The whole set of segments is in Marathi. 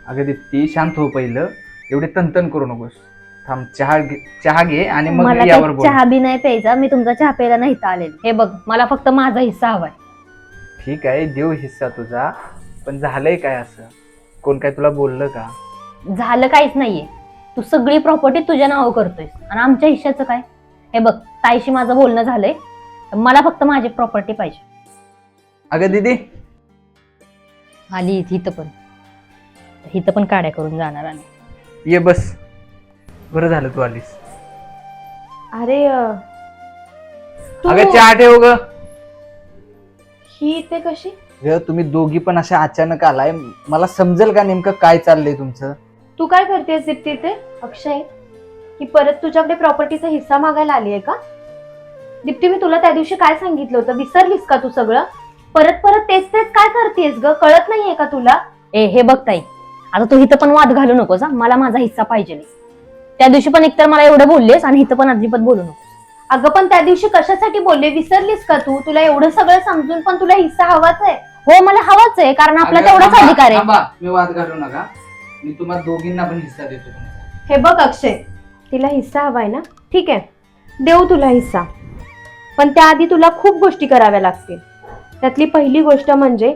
अगं दीप्ती शांत हो पहिलं, एवढे तनतन करू नकोस. थांब, चहा घे आणि मग मला यावर काही बोल. चहा बी नाही प्यायचा. मी तुमचा चहा प्यायला नाही इथं आलेले. हे बघ, मला फक्त माझा हिस्सा हवाय. ठीक आहे, देऊ हिस्सा तुझा, पण झालंय काय असं? कोण काय तुला बोललं का? झालं काहीच नाहीये. तू सगळी प्रॉपर्टी तुझ्या नावावर करतोयस आणि आमच्या हिश्श्याचं काय? हे बघ, ताईशी माझं बोलणं झालंय. मला फक्त माझी प्रॉपर्टी पाहिजे. अगं दीदी, आली इथं पण काड्या करून जाणार आली. ये बस. बरं झालं तू आलीस. अरे अगं चहा ठेव ग. ही ते कशी? तुम्ही दोघी पण अशा अचानक आलाय, मला समजेल का नेमकं काय चाललंय तुमचं? तू काय करतेस दीप्ती? ते अक्षय ही परत तुझ्याकडे प्रॉपर्टीचा हिस्सा मागायला आली आहे का? दीप्ती, मी तुला त्या दिवशी काय सांगितलं होतं, विसरलीस का तू सगळं? परत परत तेच तेच काय करतेस ग? कळत नाहीये का तुला? हे बघ ताई, आता तू इथं पण वाद घालू नकोस. मला माझा हिस्सा पाहिजे. त्या दिवशी पण एकतर मला एवढं बोललेस आणि इथं पण अजिबात बोलू नकोस. अगं पण त्या दिवशी कशासाठी बोलले, विसरलीस का तू? तुला एवढं सगळं समजून पण तुला हिस्सा हवाच आहे? हो, मला हवाच आहे, कारण आपला अगं, तेवढाच थांबा, अधिकार आहे. थांबा, मी वाद घालू नका. मी तुम्हाला दोघींना पण हिस्सा देतो तुमचा. हे बघ अक्षय, तिला हिस्सा हवाय ना? ठीक आहे, देऊ तुला हिस्सा, पण त्याआधी तुला खूप गोष्टी कराव्या लागतील. त्यातली पहिली गोष्ट म्हणजे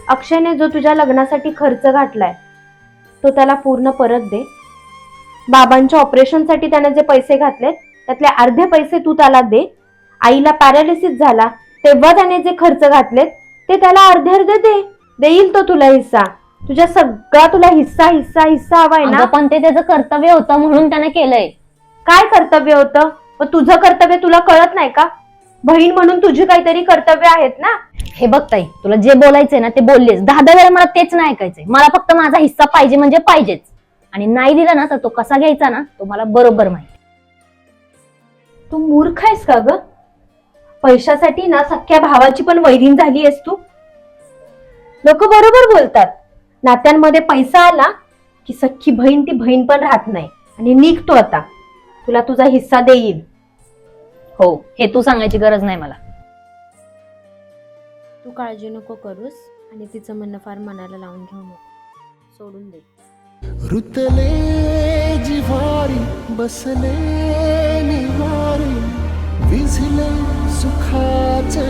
अक्षयने जो तुझ्या लग्नासाठी खर्च घातलाय तो त्याला पूर्ण परत दे. बाबांच्या ऑपरेशनसाठी त्याने जे पैसे घातलेत त्यातले अर्धे पैसे तू त्याला दे. आईला पॅरालिसिस झाला तेव्हा त्याने जे खर्च घातलेत ते त्याला अर्धे अर्धे दे. देईल तो तुला हिस्सा. तुझ्या सगळा तुला हिस्सा हिस्सा हिस्सा हवाय ना? पण ते त्याचं कर्तव्य होतं म्हणून त्याने केलंय. काय कर्तव्य होतं? मग तुझं कर्तव्य तुला कळत नाही का? बहीण म्हणून तुझी काहीतरी कर्तव्य आहेत ना? हे बघ ताई, तुला जे बोलायचंय ना ते बोललेस. 10 वेळा मला तेच नाही ऐकायचंय. मला फक्त माझा हिस्सा पाहिजे म्हणजे पाहिजेच. आणि नाही दिला ना तर तो कसा घ्यायचा ना तो मला बरोबर माहिती. तू मूर्ख आहेस का ग? पैशासाठी ना सख्या भावाची पण वैरीण झाली आहेस तू. लोक बरोबर बोलतात, नात्यांमध्ये पैसा आला की सख्खी बहीण ती बहीण पण राहत नाही. आणि निघतो आता, तुला तुझा हिस्सा देईल. हो, हे तू सांगायची गरज नाही मला. तू काळजी नको करूस आणि तिचं म्हणणं फार मनाला लावून घेऊ नको. सोडून दे. रुतले जिव्हारी बसले निवारी विझले सुखाचे